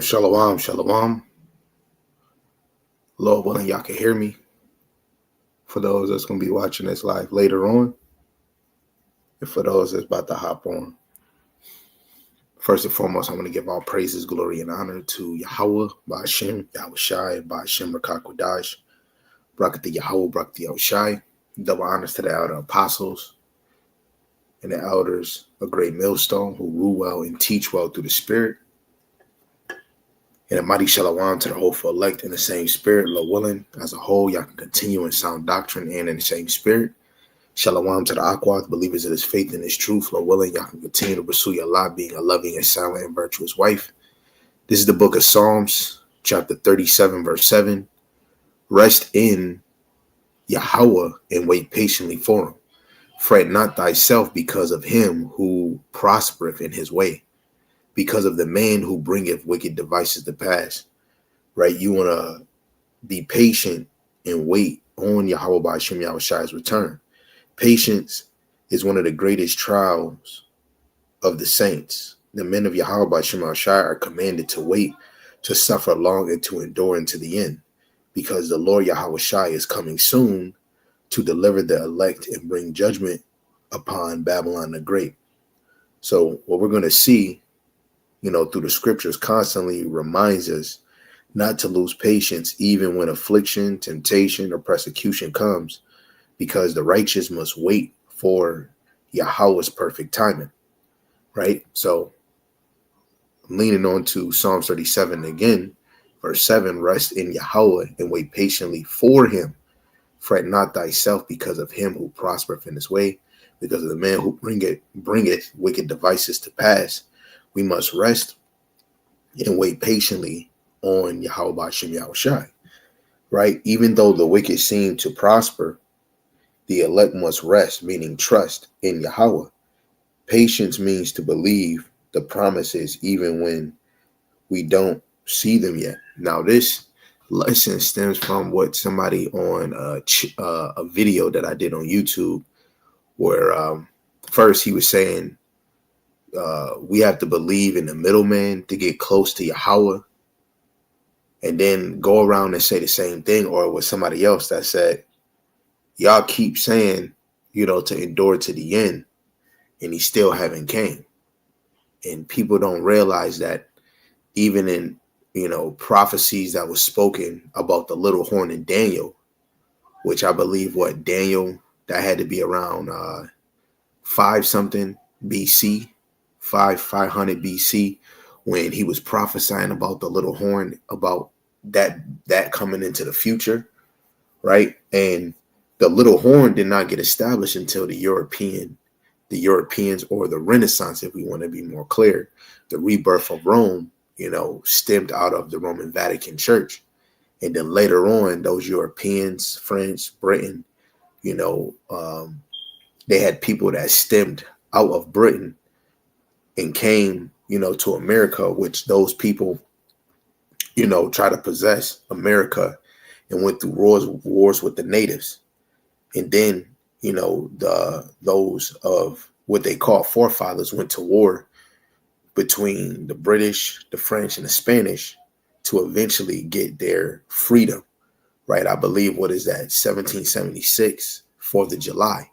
Shalom, shalom. Lord willing, y'all can hear me. For those that's going to be watching this live later on, and for those that's about to hop on. First and foremost, I'm going to give all praises, glory, and honor to Yahawah, Bahasham, Yahawashi, Bahasham, Rakakwadash, Brakati Yahawah, Brakati Yahawashi. Double honors to the elder apostles and the elders, a great millstone who rule well and teach well through the Spirit. And a mighty shalom to the hopeful elect in the same spirit, Lord willing. As a whole, y'all can continue in sound doctrine and in the same spirit. Shalom to the Aqua, the believers of this faith and this truth, Lord willing. Y'all can continue to pursue your life, being a loving and silent and virtuous wife. This is the book of Psalms, chapter 37, verse 7. Rest in Yahawah and wait patiently for him. Fret not thyself because of him who prospereth in his way, because of the man who bringeth wicked devices to pass. Right? You want to be patient and wait on Yahawah Bahasham Yahawashi's return. Patience is one of the greatest trials of the saints. The men of Yahawah Bahasham Yahawashi are commanded to wait, to suffer long, and to endure unto the end, because the Lord Yahawashi is coming soon to deliver the elect and bring judgment upon Babylon the Great. So what we're going to see, through the scriptures constantly reminds us not to lose patience, even when affliction, temptation, or persecution comes, because the righteous must wait for Yahawah's perfect timing, right? So I'm leaning on to Psalms 37 again, verse 7, rest in Yahawah and wait patiently for him. Fret not thyself because of him who prospereth in his way, because of the man who bringeth wicked devices to pass. We must rest and wait patiently on Yahawah Bahasham Yahawashi, right? Even though the wicked seem to prosper, the elect must rest, meaning trust in Yahawah. Patience means to believe the promises even when we don't see them yet. Now, this lesson stems from what somebody on a video that I did on YouTube, where first he was saying we have to believe in the middleman to get close to Yahawah, and then go around and say the same thing. Or it was somebody else that said, y'all keep saying, to endure to the end, and he still haven't came. And people don't realize that even in, prophecies that was spoken about the little horn in Daniel, which I believe Daniel, that had to be around 500 BC, 500 BC, when he was prophesying about the little horn, about that coming into the future, right? And the little horn did not get established until the Europeans, or the Renaissance, if we want to be more clear. The rebirth of Rome, stemmed out of the Roman Vatican Church. And then later on, those Europeans, French, Britain, they had people that stemmed out of Britain and came, to America, which those people, try to possess America and went through wars with the natives. And then, those of what they call forefathers went to war between the British, the French, and the Spanish to eventually get their freedom, right? I believe, 1776, 4th of July,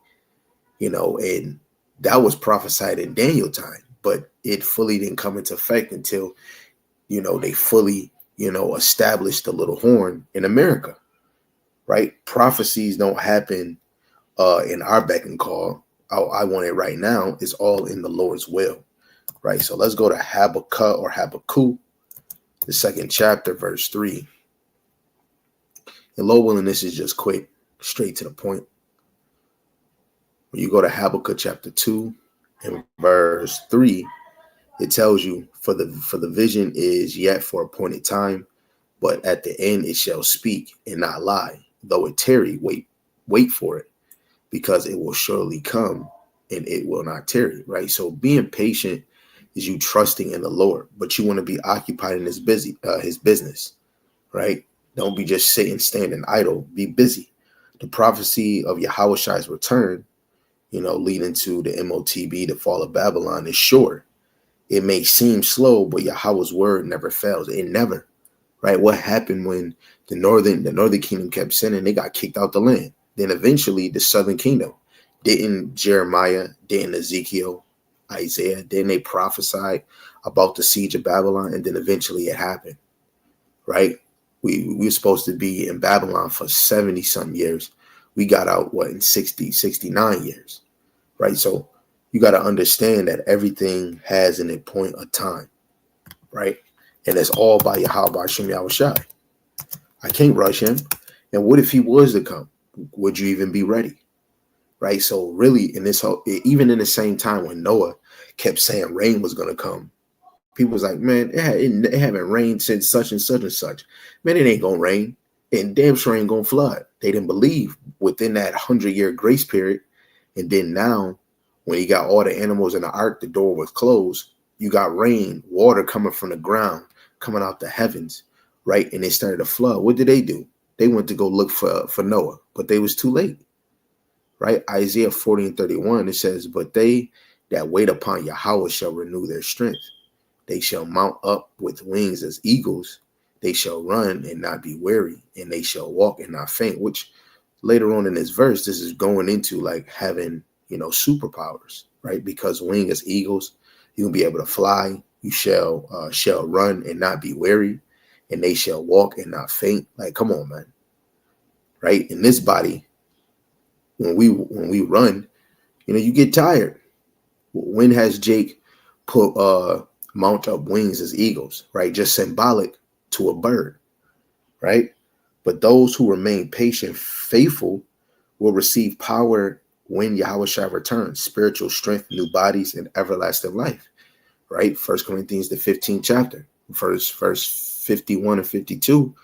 and that was prophesied in Daniel time, but it fully didn't come into effect until, they fully, established the little horn in America, right? Prophecies don't happen in our beck and call. I want it right now. It's all in the Lord's will, right? So let's go to Habakkuk or Habakkuk, the 2nd chapter, verse 3. And Lord willing, this is just quick, straight to the point. When you go to Habakkuk chapter 2 and verse 3, it tells you, for the vision is yet for appointed time, but at the end it shall speak and not lie. Though it tarry, wait for it, because it will surely come and it will not tarry, right? So being patient is you trusting in the Lord, but you want to be occupied in his business, right? Don't be just sitting, standing idle. Be busy. The prophecy of Yahawashi's return, leading to the MOTB, the fall of Babylon, is sure. It may seem slow, but Yahawah's word never fails. It never. Right? What happened when the northern kingdom kept sinning? They got kicked out the land. Then eventually the southern kingdom. Didn't Jeremiah, didn't Ezekiel, Isaiah, didn't they prophesy about the siege of Babylon? And then eventually it happened. Right? We were supposed to be in Babylon for 70 some years. We got out in 60, 69 years. Right? So you got to understand that everything has an point of time. Right? And it's all by Bahasham Yahawashi. I can't rush him. And what if he was to come? Would you even be ready? Right? So really, in this whole, even in the same time when Noah kept saying rain was going to come, people was like, man, it haven't rained since such and such and such. Man, it ain't going to rain. And damn sure ain't going to flood. They didn't believe within that 100-year grace period. And then now, when you got all the animals in the ark, the door was closed. You got rain, water coming from the ground, coming out the heavens, right? And they started to flood. What did they do? They went to go look for Noah, but they was too late, right? Isaiah 40:31, it says, but they that wait upon Yahawah shall renew their strength. They shall mount up with wings as eagles. They shall run and not be weary, and they shall walk and not faint, which later on in this verse, this is going into like having, superpowers, right? Because wing as eagles, you'll be able to fly. You shall run and not be weary, and they shall walk and not faint. Like, come on, man. Right? In this body, when we run, you get tired. When has Jake put mount up wings as eagles, right? Just symbolic to a bird, right? But those who remain patient, faithful, will receive power when Yahawashi returns, spiritual strength, new bodies, and everlasting life, right? 1 Corinthians, the 15th chapter, verse 51 and 52,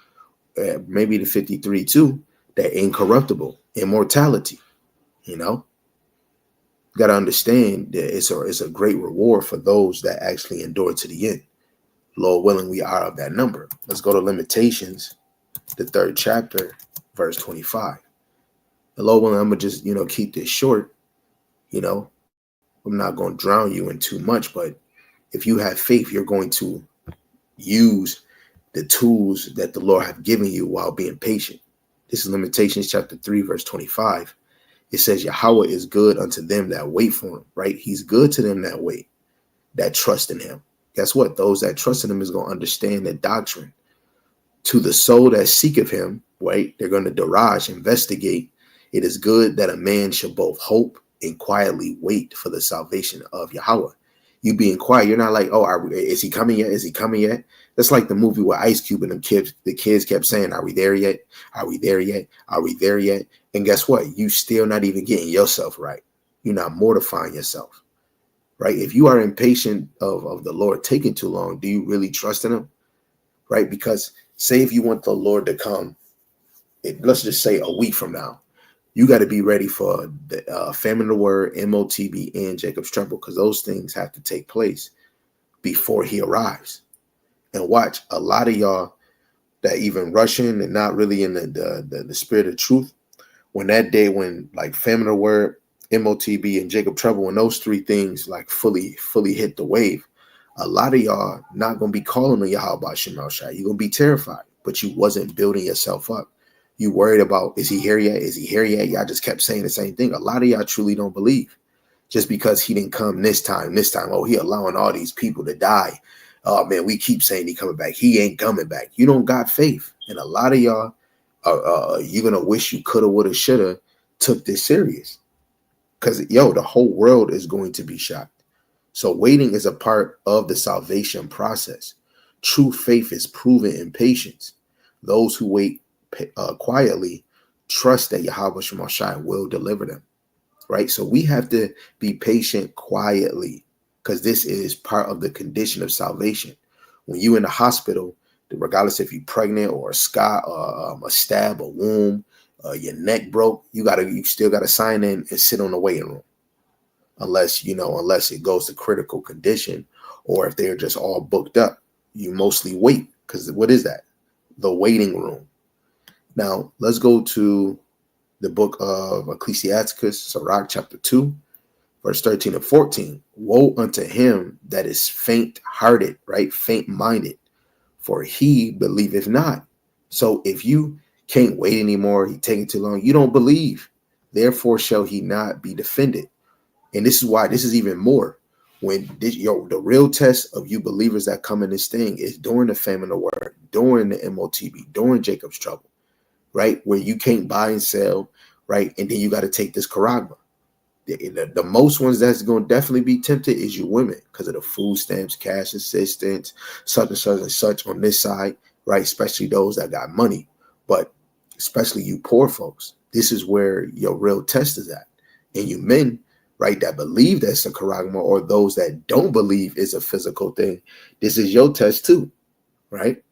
maybe the 53 too, that incorruptible, immortality, Got to understand that it's a great reward for those that actually endure to the end. Lord willing, we are of that number. Let's go to Limitations, the 3rd chapter, verse 25. The Lord willing, I'm going to just, keep this short. I'm not going to drown you in too much, but if you have faith, you're going to use the tools that the Lord have given you while being patient. This is Limitations chapter 3, verse 25. It says, Yahawah is good unto them that wait for him, right? He's good to them that wait, that trust in him. Guess what? Those that trust in him is going to understand the doctrine. To the soul that seeketh him, right? They're going to derage, investigate. It is good that a man should both hope and quietly wait for the salvation of Yahawah. You being quiet, you're not like, oh, is he coming yet? Is he coming yet? That's like the movie with Ice Cube and the kids kept saying, are we there yet? Are we there yet? Are we there yet? And guess what? You still not even getting yourself right. You're not mortifying yourself, right? If you are impatient of the Lord taking too long, do you really trust in him, right? Because say if you want the Lord to come, let's just say a week from now, you got to be ready for the famine of the word, MOTB, and Jacob's trouble, because those things have to take place before he arrives. And watch, a lot of y'all that even rushing and not really in the spirit of truth, when that day when like famine of the word, MOTB, and Jacob trouble, when those three things like fully hit the wave, a lot of y'all not going to be calling on Yahawah Shemel Shai. You're going to be terrified, but you wasn't building yourself up. You worried about, is he here yet? Is he here yet? Y'all just kept saying the same thing. A lot of y'all truly don't believe just because he didn't come this time. Oh, he allowing all these people to die. Oh man, we keep saying he coming back. He ain't coming back. You don't got faith. And a lot of y'all, you're going to wish you coulda, woulda, shoulda took this serious. Because, the whole world is going to be shocked. So waiting is a part of the salvation process. True faith is proven in patience. Those who wait quietly trust that Yahawah Shemel Shai will deliver them, right? So we have to be patient quietly because this is part of the condition of salvation. When you in the hospital, regardless if you're pregnant or a stab, a wound, your neck broke, you still got to sign in and sit on the waiting room. Unless it goes to critical condition, or if they're just all booked up, you mostly wait, because what is that? The waiting room. Now, let's go to the book of Ecclesiasticus, Sirach chapter 2, Verse 13 and 14. Woe unto him that is faint-hearted, right? Faint-minded, for he believeth not. So if you can't wait anymore, he taking too long, you don't believe. Therefore shall he not be defended. And this is why this is even more. When the real test of you believers that come in this thing is during the famine of word, during the MOTB, during Jacob's trouble, right? Where you can't buy and sell, right? And then you got to take this charagma. The most ones that's going to definitely be tempted is you women because of the food stamps, cash assistance, such and such on this side, right? Especially those that got money, but especially you poor folks. This is where your real test is at. And you men, right, that believe that's a charagma, or those that don't believe it's a physical thing, this is your test too, right?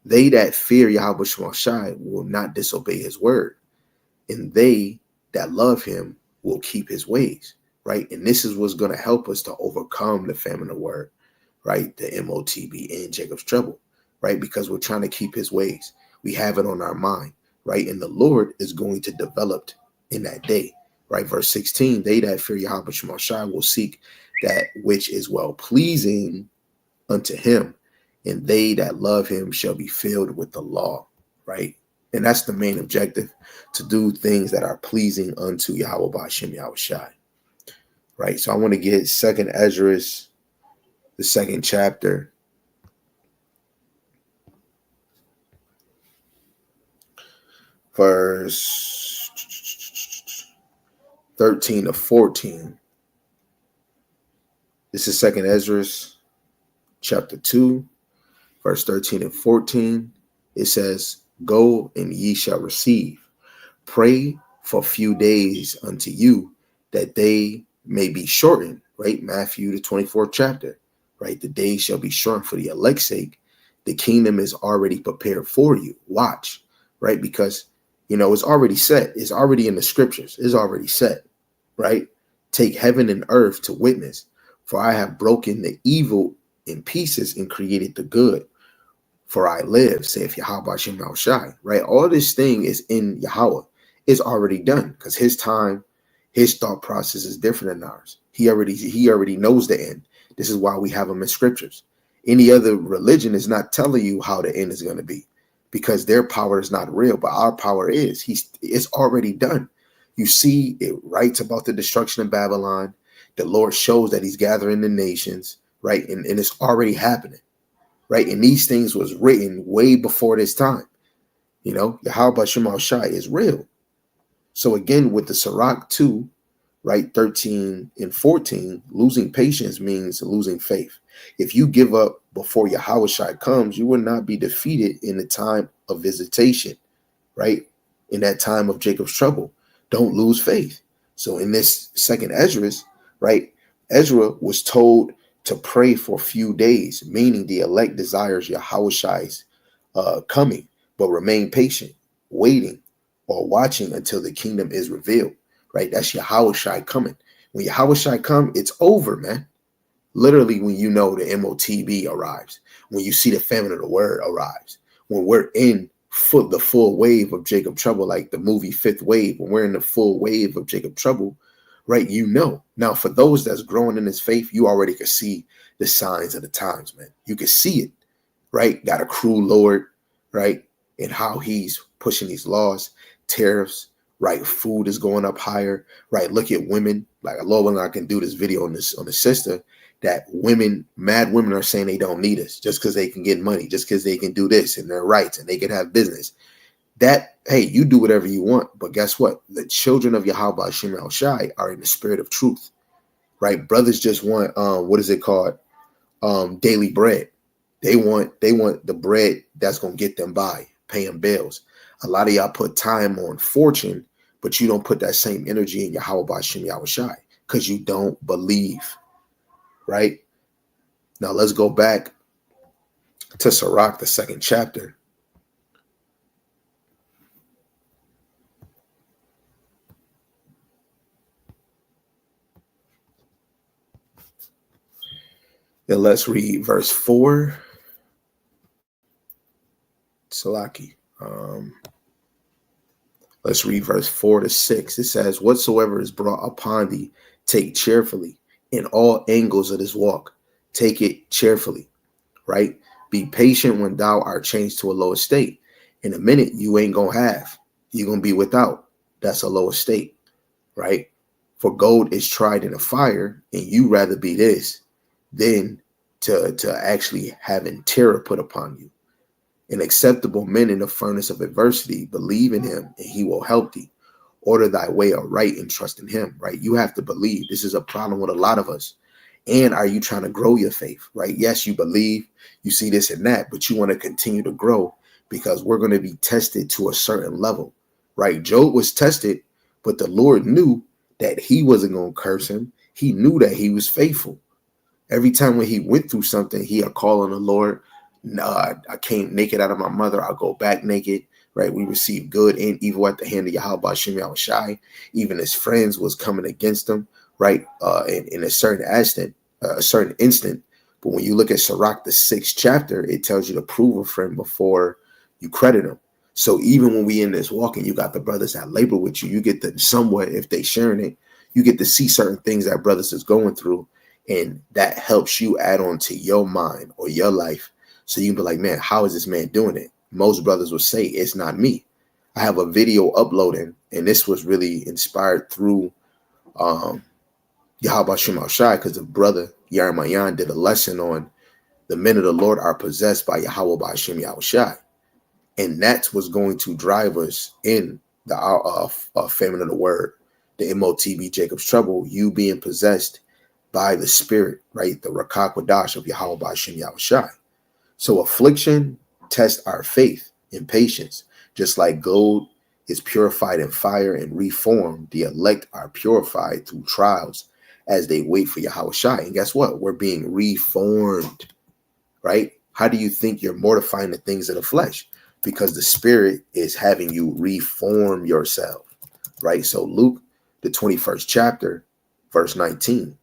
They that fear Yahawashi will not disobey his word, and they that love him will keep his ways, right? And this is what's going to help us to overcome the famine of word, right? The MOTB and Jacob's trouble, right? Because we're trying to keep his ways. We have it on our mind, right? And the Lord is going to develop in that day, right? Verse 16, they that fear Yahawashi will seek that which is well pleasing unto him, and they that love him shall be filled with the law, right? And that's the main objective, to do things that are pleasing unto Yahawah Bahasham Yahawashi, right? So I want to get 2nd Ezra, the 2nd chapter, verse 13 to 14. This is 2nd Ezra, chapter 2, verse 13 and 14. It says, go and ye shall receive. Pray for a few days unto you, that they may be shortened, right? Matthew, the 24th chapter, right? The days shall be shortened for the elect's sake. The kingdom is already prepared for you. Watch, right? Because, it's already set. It's already in the scriptures. It's already set, right? Take heaven and earth to witness, for I have broken the evil in pieces and created the good. For I live, saith Yahawashi Yahawashi, right? All this thing is in Yahawah. It's already done, because his time, his thought process is different than ours. He already knows the end. This is why we have him in scriptures. Any other religion is not telling you how the end is going to be, because their power is not real, but our power is. It's already done. You see, it writes about the destruction of Babylon. The Lord shows that he's gathering the nations, right? And it's already happening. Right. And these things was written way before this time. Yahawashi Yahawashi is real. So again, with the Sirach 2, right, 13 and 14, losing patience means losing faith. If you give up before Yahawashi comes, you will not be defeated in the time of visitation, right? In that time of Jacob's trouble. Don't lose faith. So in this 2nd Ezra, right, Ezra was told to pray for a few days, meaning the elect desires Yahawashi's coming, but remain patient, waiting or watching until the kingdom is revealed, right? That's Yahawashi coming. When Yahawashi come, it's over, man. Literally, when the MOTB arrives, when you see the famine of the word arrives, when we're in the full wave of Jacob trouble, like the movie Fifth Wave, when we're in the full wave of Jacob trouble, right? Now, for those that's growing in his faith, you already can see the signs of the times, man. You can see it, right? Got a cruel Lord, right? And how he's pushing these laws, tariffs, right? Food is going up higher, right? Look at women. Like, Lord, when I can do this video on the sister, that mad women are saying they don't need us just because they can get money, just because they can do this and their rights and they can have business. That, hey, you do whatever you want, but guess what? The children of Yahawah Yahawashi are in the spirit of truth, right? Brothers just want what is it called? Daily bread. They want the bread that's gonna get them by, paying bills. A lot of y'all put time on fortune, but you don't put that same energy in Yahawah Yahawashi because you don't believe, right? Now let's go back to Sirach, the 2nd chapter. And let's read verse 4. Salaki. Let's read verse 4 to 6. It says, whatsoever is brought upon thee, take cheerfully in all angles of this walk. Take it cheerfully, right? Be patient when thou art changed to a lower state. In a minute, you ain't going to have. You're going to be without. That's a lower state, right? For gold is tried in a fire, and you rather be this than to actually having terror put upon you. An acceptable man in the furnace of adversity, believe in him, and he will help thee. Order thy way aright and trust in him, right? You have to believe. This is a problem with a lot of us. And are you trying to grow your faith, right? Yes, you believe, you see this and that, but you want to continue to grow because we're going to be tested to a certain level, right? Job was tested, but the Lord knew that he wasn't going to curse him. He knew that he was faithful. Every time when he went through something, he'll call on the Lord. Nah, I came naked out of my mother. I'll go back naked. Right? We received good and evil at the hand of Yahawashi. Even his friends was coming against him, right? In a certain instant. But when you look at Sirach, the 6th chapter, it tells you to prove a friend before you credit him. So even when we in this walking, you got the brothers that labor with you. You get to somewhat, if they sharing it, you get to see certain things that brothers is going through. And that helps you add on to your mind or your life. So you can be like, man, how is this man doing it? Most brothers will say, it's not me. I have a video uploading, and this was really inspired through Yahawashi, because the brother Yarmayan did a lesson on the men of the Lord are possessed by Yahawashi. And that's what's going to drive us in the famine of the word, the MOTB, Jacob's trouble, you being possessed by the spirit, right? The Rakak Wadash of Yahawashi. So affliction tests our faith and patience. Just like gold is purified in fire and reformed, the elect are purified through trials as they wait for Yahawashi. And guess what? We're being reformed, right? How do you think you're mortifying the things of the flesh? Because the spirit is having you reform yourself, right? So Luke, the 21st chapter, verse 19.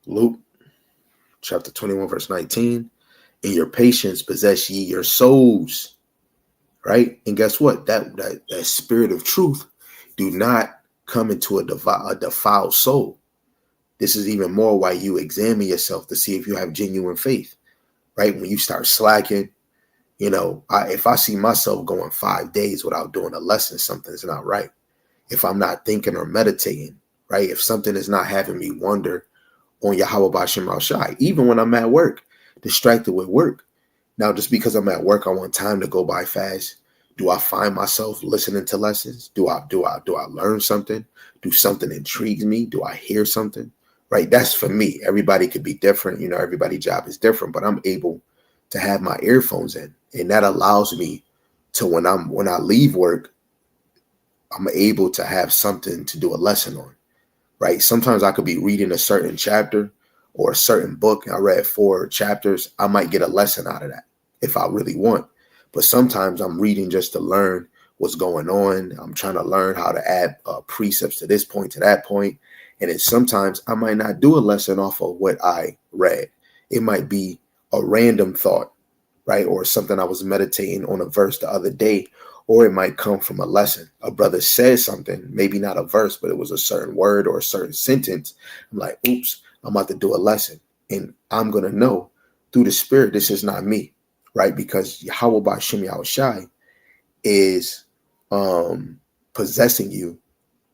Luke chapter 21, verse 19. In your patience possess ye your souls, right? And guess what? That spirit of truth do not come into a defiled soul. This is even more why you examine yourself to see if you have genuine faith, right? When you start slacking, if I see myself going 5 days without doing a lesson, something's not right. If I'm not thinking or meditating, right? If something is not having me wonder on Yahawah, even when I'm at work, distracted with work. Now, just because I'm at work, I want time to go by fast. Do I find myself listening to lessons? Do I learn something? Do something intrigues me? Do I hear something? Right? That's for me. Everybody could be different. Everybody's job is different, but I'm able to have my earphones in. And that allows me to, when I leave work, I'm able to have something to do a lesson on. Right? Sometimes I could be reading a certain chapter or a certain book. I read 4 chapters. I might get a lesson out of that if I really want. But sometimes I'm reading just to learn what's going on. I'm trying to learn how to add precepts to this point, to that point. And then sometimes I might not do a lesson off of what I read. It might be a random thought, right? Or something I was meditating on a verse the other day, or it might come from a lesson. A brother says something, maybe not a verse, but it was a certain word or a certain sentence. I'm like, oops, I'm about to do a lesson. And I'm going to know through the spirit, this is not me, right? Because Yahawashi is possessing you,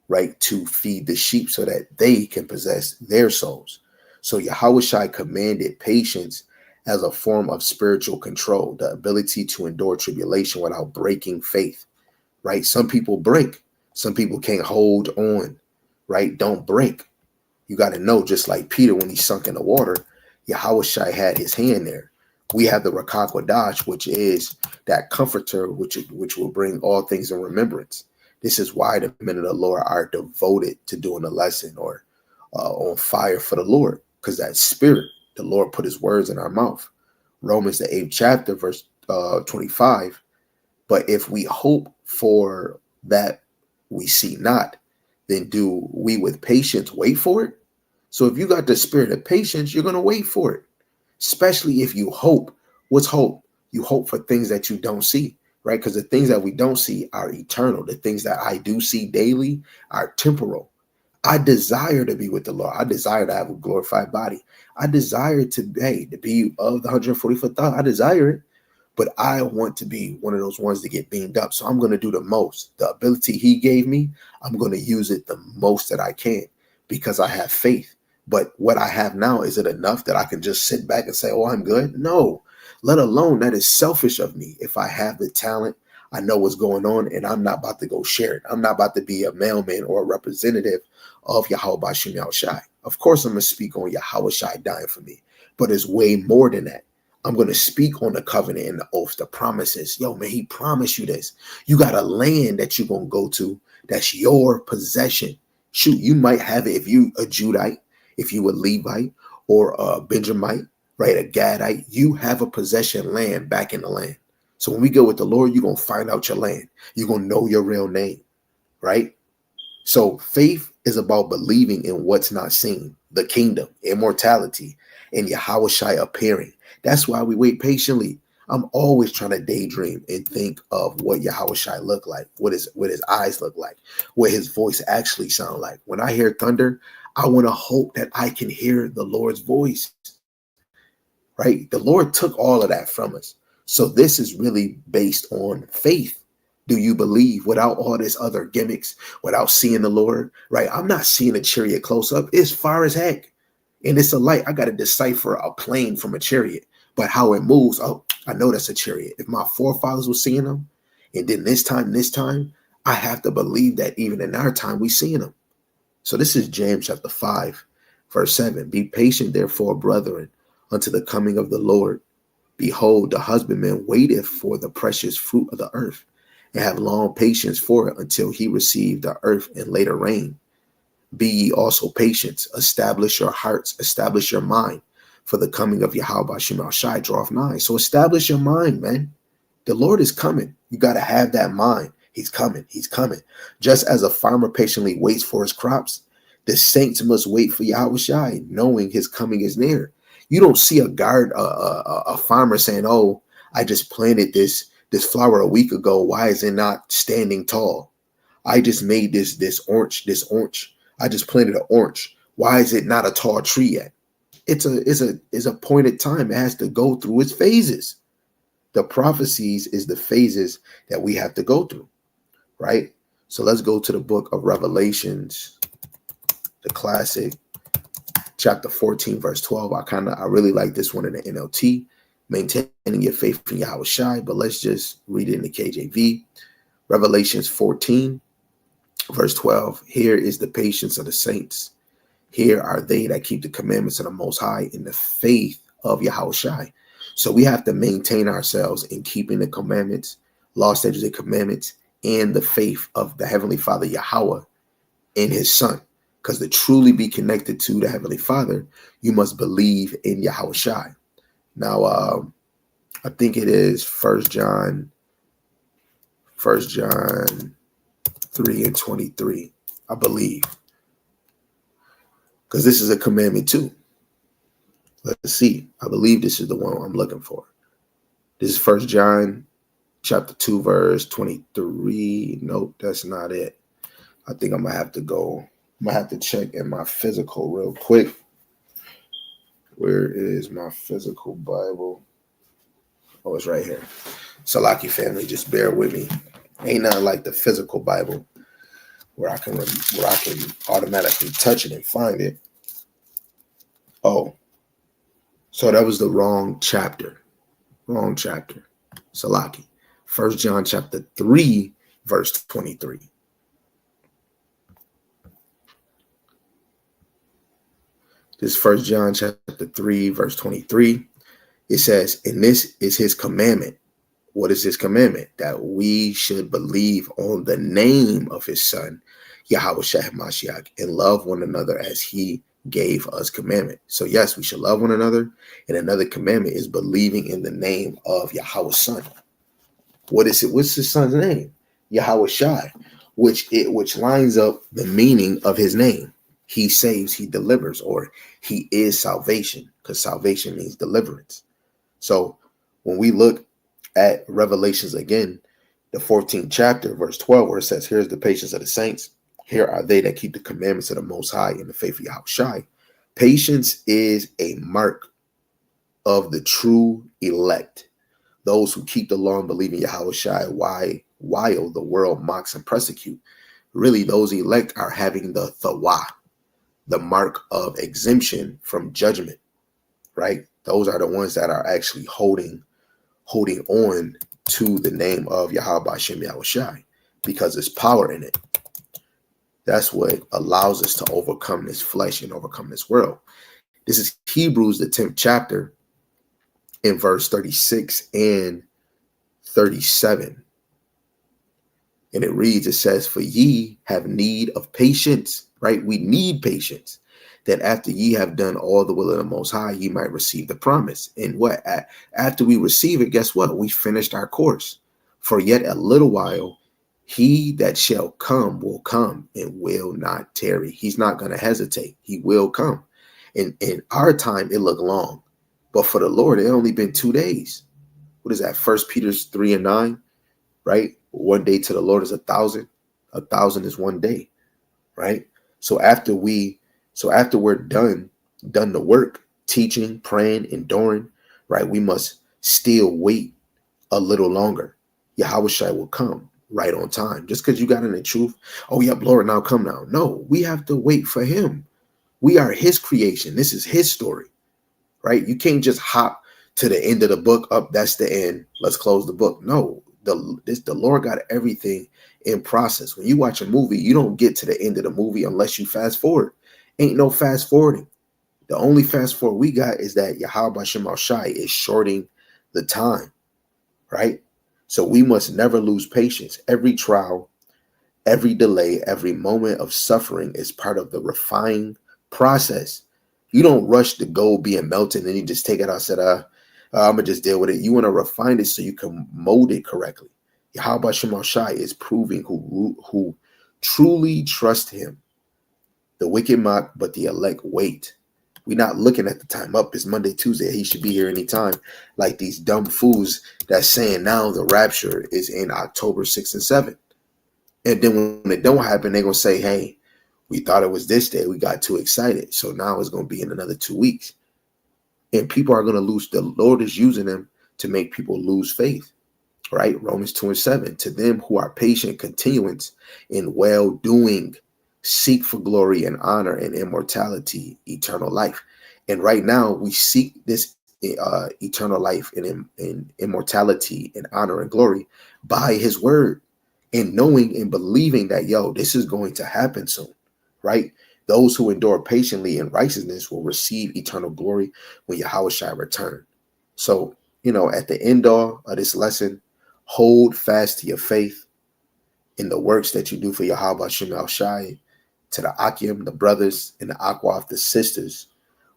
right, to feed the sheep so that they can possess their souls. So Yahawashi commanded patience as a form of spiritual control, the ability to endure tribulation without breaking faith, right? Some people break. Some people can't hold on, right? Don't break. You got to know, just like Peter, when he sunk in the water, Yahawashi had his hand there. We have the Rakak Wadash, which is that comforter, which will bring all things in remembrance. This is why the men of the Lord are devoted to doing a lesson or on fire for the Lord, because that spirit, the Lord put his words in our mouth. Romans, the 8th chapter, verse 25. But if we hope for that we see not, then do we with patience wait for it? So if you got the spirit of patience, you're going to wait for it, especially if you hope. What's hope? You hope for things that you don't see, right? Because the things that we don't see are eternal. The things that I do see daily are temporal. I desire to be with the Lord. I desire to have a glorified body. I desire to be of the 144,000. I desire it. But I want to be one of those ones to get beamed up. So I'm going to do the most. The ability he gave me, I'm going to use it the most that I can because I have faith. But what I have now, is it enough that I can just sit back and say, oh, I'm good? No, let alone that is selfish of me. If I have the talent, I know what's going on, and I'm not about to go share it. I'm not about to be a mailman or a representative of Yahawashi. Of course, I'm going to speak on Yahawashi dying for me, but it's way more than that. I'm going to speak on the covenant and the oaths, the promises. Yo, man, he promised you this. You got a land that you're going to go to that's your possession. Shoot, you might have it if you a Judite, if you a Levite or a Benjamite, right, a Gadite. You have a possession land back in the land. So when we go with the Lord, you're going to find out your land. You're going to know your real name, right? So faith is about believing in what's not seen, the kingdom, immortality, and Yahawashi appearing. That's why we wait patiently. I'm always trying to daydream and think of what Yahawashi look like, what his eyes look like, what his voice actually sound like. When I hear thunder, I want to hope that I can hear the Lord's voice, right? The Lord took all of that from us. So this is really based on faith. Do you believe without all this other gimmicks, without seeing the Lord, right? I'm not seeing a chariot close up. It's far as heck. And it's a light. I got to decipher a plane from a chariot, but how it moves. Oh, I know that's a chariot. If my forefathers were seeing them, and then this time, I have to believe that even in our time, we seeing them. So this is James chapter 5, verse 7. Be patient, therefore, brethren, unto the coming of the Lord. Behold, the husbandman waiteth for the precious fruit of the earth, and have long patience for it until he receive the earth and later rain. Be ye also patient, establish your hearts, establish your mind, for the coming of Yahawah draweth nigh. So establish your mind, man. The Lord is coming. You got to have that mind. He's coming. He's coming. Just as a farmer patiently waits for his crops, the saints must wait for Yahawashi, knowing his coming is near. You don't see a farmer saying, oh, I just planted this flower a week ago. Why is it not standing tall? I just made this orange. I just planted an orange. Why is it not a tall tree yet? It's a appointed time. It has to go through its phases. The prophecies is the phases that we have to go through, right? So let's go to the book of Revelations, the classic, chapter 14, verse 12. I really like this one in the NLT, maintaining your faith in Yahawashi, but let's just read it in the KJV. Revelations 14, verse 12. Here is the patience of the saints. Here are they that keep the commandments of the Most High in the faith of Yahawashi. So we have to maintain ourselves in keeping the commandments, law, statutes, and commandments, and the faith of the Heavenly Father Yahawah and his Son. Because to truly be connected to the Heavenly Father, you must believe in Yahawashi. Now, I think it is 1 John 3 and 23, I believe. Because this is a commandment too. Let's see. I believe this is the one I'm looking for. This is 1 John chapter 2, verse 23. Nope, that's not it. I think I'm going to have to go. I'm going to have to check in my physical real quick. Where is my physical Bible? Oh, it's right here. Salaki family, just bear with me. Ain't nothing like the physical Bible where I can automatically touch it and find it. Oh, so that was the wrong chapter. Wrong chapter. Salaki. 1 John chapter 3, verse 23. This is 1 John chapter 3, verse 23. It says, and this is his commandment. What is his commandment? That we should believe on the name of his Son, Yahawashi Mashiach, and love one another as he gave us commandment. So yes, we should love one another. And another commandment is believing in the name of Yahweh's Son. What is it? What's his son's name? Yahawashi, which lines up the meaning of his name. He saves, he delivers, or he is salvation, because salvation means deliverance. So when we look at Revelations again, the 14th chapter, verse 12, where it says, here's the patience of the saints. Here are they that keep the commandments of the Most High in the faith of Yahawashi. Patience is a mark of the true elect, those who keep the law and believe in Yahawashi while the world mocks and persecute. Really, those elect are having the thawah, the mark of exemption from judgment, right? Those are the ones that are actually holding on to the name of Bahasham Yahawashi, because there's power in it. That's what allows us to overcome this flesh and overcome this world. This is Hebrews, the 10th chapter, in verse 36 and 37. And it reads, it says, for ye have need of patience, right? We need patience, that after ye have done all the will of the Most High, ye might receive the promise. And what? After we receive it, guess what? We finished our course. For yet a little while, he that shall come will come and will not tarry. He's not going to hesitate. He will come. And in our time, it looked long. But for the Lord, it only been 2 days. What is that? 1 Peter 3:9, right? One day to the Lord is 1,000. 1,000 is 1 day, right? So after we're done the work, teaching, praying, enduring, right? We must still wait a little longer. Yahawashi will come right on time. Just because you got in the truth, oh yeah, Lord, now come now. No, we have to wait for him. We are his creation. This is his story, right? You can't just hop to the end of the book. Up, that's the end. Let's close the book. No, the Lord got everything in process. When you watch a movie, you don't get to the end of the movie unless you fast forward. Ain't no fast forwarding. The only fast forward we got is that Yahawashi is shorting the time, right? So we must never lose patience. Every trial, every delay, every moment of suffering is part of the refining process. You don't rush the gold being melted and you just take it out and say, I'm going to just deal with it. You want to refine it so you can mold it correctly. Yahawashi is proving who truly trust him. The wicked mock, but the elect wait. We're not looking at the time up. It's Monday, Tuesday. He should be here anytime. Like these dumb fools that's saying now the rapture is in October 6th and 7th. And then when it don't happen, they're going to say, hey, we thought it was this day. We got too excited. So now it's going to be in another 2 weeks. And people are going to lose. The Lord is using them to make people lose faith, right? Romans 2:7. To them who are patient, continuance in well-doing, seek for glory and honor and immortality, eternal life. And right now we seek this eternal life and immortality and honor and glory by his word, and knowing and believing that, this is going to happen soon, right? Those who endure patiently in righteousness will receive eternal glory when Yahawashi return. So, at the end of this lesson, hold fast to your faith in the works that you do for Yahawashi, to the Akim, the brothers, and the Akwaf, the sisters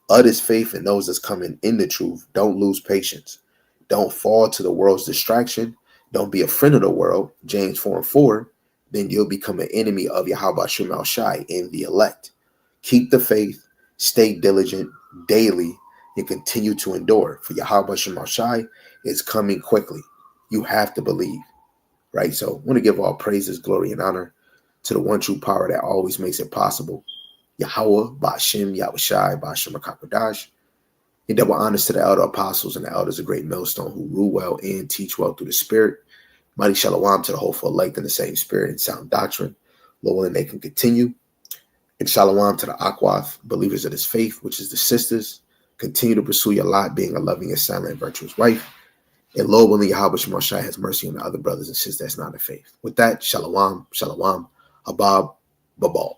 of this faith, and those that's coming in the truth. Don't lose patience. Don't fall to the world's distraction. Don't be a friend of the world, James 4:4. Then you'll become an enemy of Yahawashi in the elect. Keep the faith, stay diligent daily, and continue to endure. For Yahawashi is coming quickly. You have to believe, right? So I want to give all praises, glory, and honor to the one true power that always makes it possible. Yahawah, Bahasham, Yahawashi, Bahasham HaKadosh. And double honors to the elder apostles and the elders of Great Millstone who rule well and teach well through the Spirit. Mighty shalom to the hopeful elect in the same spirit and sound doctrine. Lord willing, they can continue. And shalom to the Akwaf, believers of this faith, which is the sisters. Continue to pursue your lot, being a loving and silent and virtuous wife. And Lord willing, Yahawashi has mercy on the other brothers and sisters that's not in faith. With that, shalom, shalom, habab, babal.